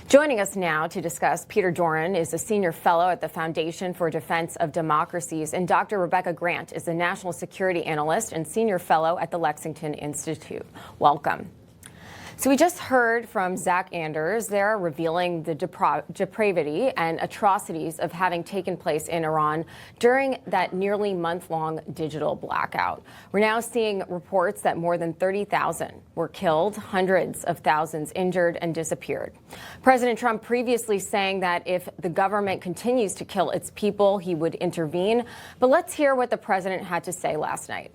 Joining us now to discuss, Peter Doran is a senior fellow at the Foundation for Defense of Democracies, and Dr. Rebecca Grant is a national security analyst and senior fellow at the Lexington Institute. Welcome. So we just heard from Zach Anders. They're revealing the depravity and atrocities of having taken place in Iran during that nearly month-long digital blackout. We're now seeing reports that more than 30,000 were killed, hundreds of thousands injured and disappeared. President Trump previously saying that if the government continues to kill its people, he would intervene. But let's hear what the president had to say last night.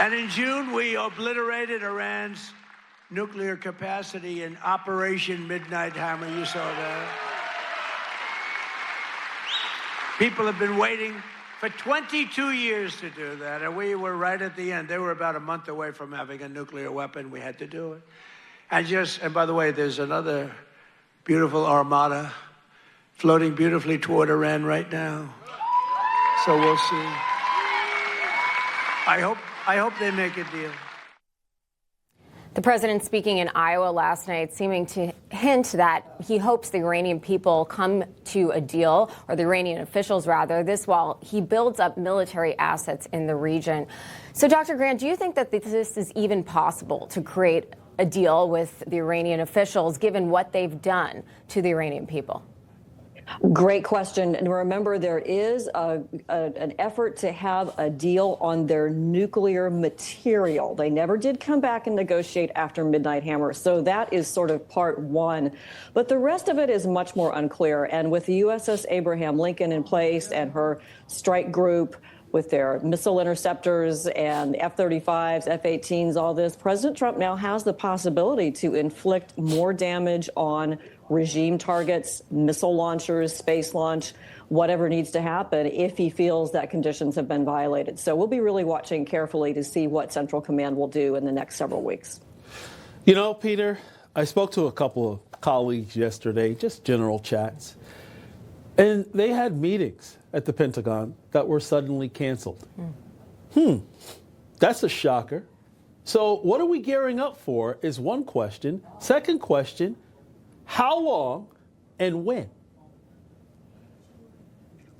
And in June, we obliterated Iran's nuclear capacity in Operation Midnight Hammer. You saw that. People have been waiting for 22 years to do that, and we were right at the end. They were about a month away from having a nuclear weapon. We had to do it. And by the way, there's another beautiful armada floating beautifully toward Iran right now. So we'll see. I hope they make a deal. The president speaking in Iowa last night, seeming to hint that he hopes the Iranian people come to a deal, or the Iranian officials rather, this while he builds up military assets in the region. So, Dr. Grant, do you think that this is even possible to create a deal with the Iranian officials, given what they've done to the Iranian people? Great question. And remember, there is an effort to have a deal on their nuclear material. They never did come back and negotiate after Midnight Hammer. So that is sort of part one. But the rest of it is much more unclear. And with the USS Abraham Lincoln in place and her strike group with their missile interceptors and F-35s, F-18s, all this, President Trump now has the possibility to inflict more damage on regime targets, missile launchers, space launch, whatever needs to happen if he feels that conditions have been violated. So we'll be really watching carefully to see what Central Command will do in the next several weeks. You know, Peter, I spoke to a couple of colleagues yesterday, just general chats, and they had meetings at the Pentagon that were suddenly canceled. That's a shocker. So what are we gearing up for is one question. Second question, how long and when?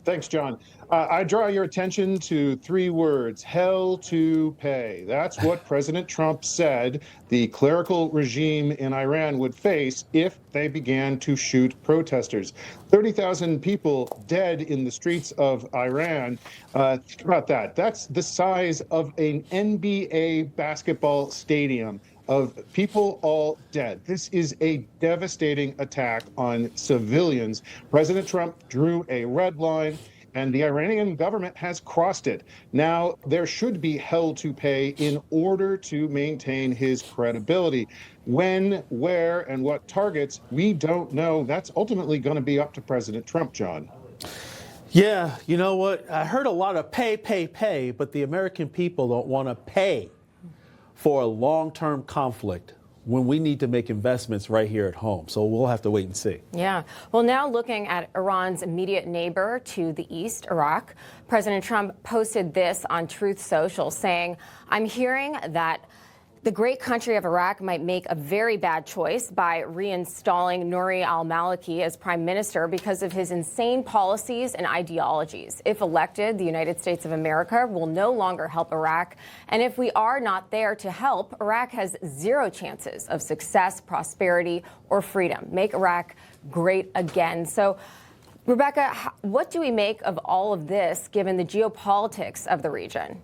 Thanks, John. I draw your attention to three words: hell to pay. That's what President Trump said the clerical regime in Iran would face if they began to shoot protesters. 30,000 people dead in the streets of Iran. Think about that. That's the size of an NBA basketball stadium of people all dead. This is a devastating attack on civilians. President Trump drew a red line, and the Iranian government has crossed it. Now, there should be hell to pay in order to maintain his credibility. When, where, and what targets, we don't know. That's ultimately going to be up to President Trump, John. Yeah, you know what? I heard a lot of pay, but the American people don't want to pay for a long-term conflict when we need to make investments right here at home. So we'll have to wait and see. Yeah. Well, now looking at Iran's immediate neighbor to the east, Iraq, President Trump posted this on Truth Social saying, "I'm hearing that the great country of Iraq might make a very bad choice by reinstalling Nouri al-Maliki as prime minister because of his insane policies and ideologies. If elected, the United States of America will no longer help Iraq. And if we are not there to help, Iraq has zero chances of success, prosperity, or freedom. Make Iraq great again." So, Rebecca, what do we make of all of this, given the geopolitics of the region?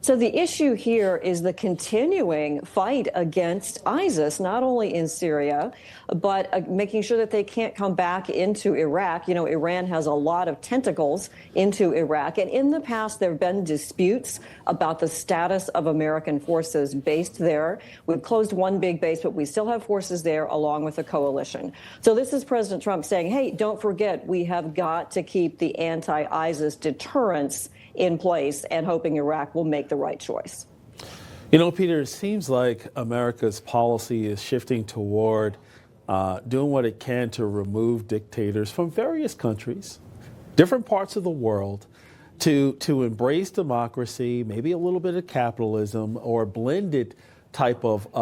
So the issue here is the continuing fight against ISIS, not only in Syria, but making sure that they can't come back into Iraq. You know, Iran has a lot of tentacles into Iraq. And in the past, there have been disputes about the status of American forces based there. We've closed one big base, but we still have forces there along with a coalition. So this is President Trump saying, hey, don't forget, we have got to keep the anti-ISIS deterrence in place, and hoping Iraq will make the right choice. You know, Peter, it seems like America's policy is shifting toward doing what it can to remove dictators from various countries, different parts of the world, to embrace democracy, maybe a little bit of capitalism, or blend it type of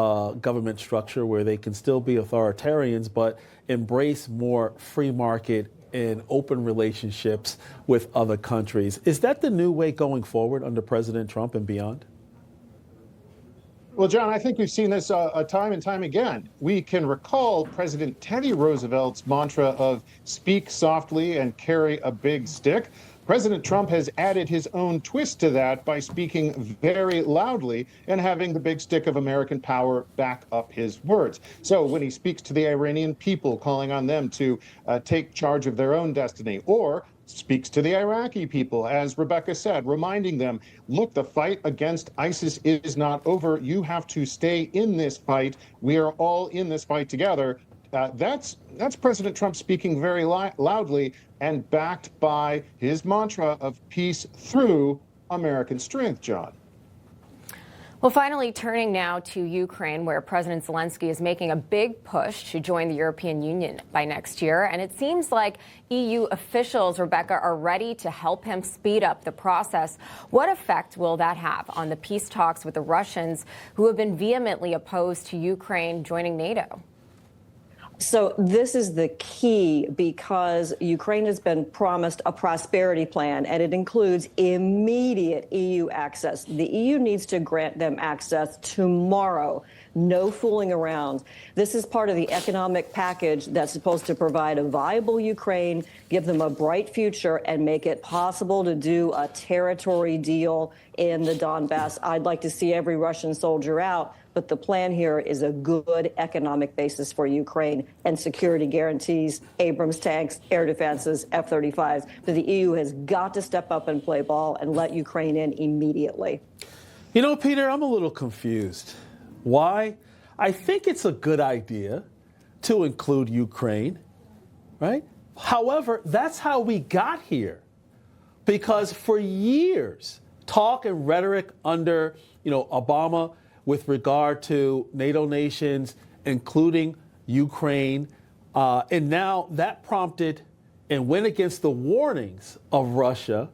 government structure where they can still be authoritarians but embrace more free market and open relationships with other countries. Is that the new way going forward under President Trump and beyond? Well, John, I think we've seen this time and time again. We can recall President Teddy Roosevelt's mantra of speak softly and carry a big stick. President Trump has added his own twist to that by speaking very loudly and having the big stick of American power back up his words. So when he speaks to the Iranian people, calling on them to take charge of their own destiny, or speaks to the Iraqi people, as Rebecca said, reminding them, look, the fight against ISIS is not over. You have to stay in this fight. We are all in this fight together. That's President Trump speaking very loudly and backed by his mantra of peace through American strength, John. Well, finally, turning now to Ukraine, where President Zelensky is making a big push to join the European Union by next year. And it seems like EU officials, Rebecca, are ready to help him speed up the process. What effect will that have on the peace talks with the Russians, who have been vehemently opposed to Ukraine joining NATO? So this is the key, because Ukraine has been promised a prosperity plan, and it includes immediate EU access. The EU needs to grant them access tomorrow. No fooling around. This is part of the economic package that's supposed to provide a viable Ukraine, give them a bright future, and make it possible to do a territory deal in the Donbass. I'd like to see every Russian soldier out, but the plan here is a good economic basis for Ukraine and security guarantees, Abrams tanks, air defenses, F-35s. But the EU has got to step up and play ball and let Ukraine in immediately. You know, Peter, I'm a little confused. Why? I think it's a good idea to include Ukraine, right? However, that's how we got here. Because for years, talk and rhetoric under, Obama with regard to NATO nations, including Ukraine, and now that prompted and went against the warnings of Russia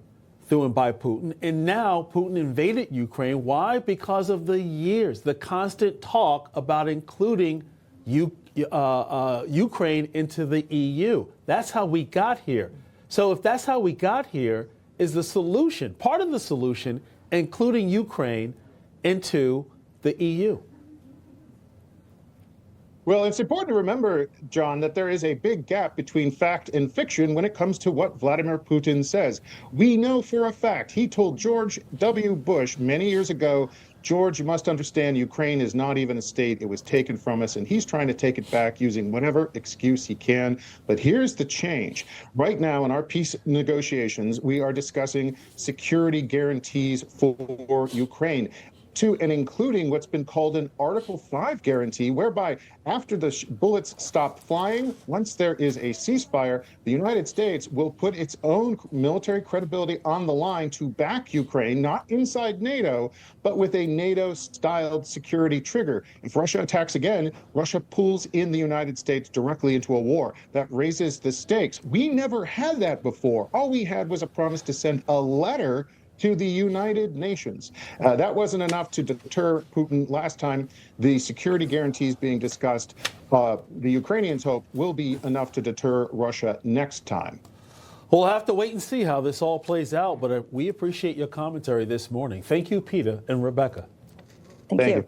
through and by Putin. And now Putin invaded Ukraine. Why? Because of the years, the constant talk about including Ukraine into the EU. That's how we got here. So if that's how we got here, is the solution, part of the solution, including Ukraine into the EU? Well, it's important to remember, John, that there is a big gap between fact and fiction when it comes to what Vladimir Putin says. We know for a fact he told George W. Bush many years ago, George, you must understand, Ukraine is not even a state. It was taken from us, and he's trying to take it back using whatever excuse he can. But here's the change. Right now in our peace negotiations, we are discussing security guarantees for Ukraine, to and including what's been called an Article 5 guarantee, whereby after the bullets stop flying, once there is a ceasefire, the United States will put its own military credibility on the line to back Ukraine, not inside NATO, but with a NATO-styled security trigger. If Russia attacks again, Russia pulls in the United States directly into a war. That raises the stakes. We never had that before. All we had was a promise to send a letter to the United Nations. That wasn't enough to deter Putin last time. The security guarantees being discussed, the Ukrainians hope, will be enough to deter Russia next time. We'll have to wait and see how this all plays out, but we appreciate your commentary this morning. Thank you, Peter and Rebecca. Thank you.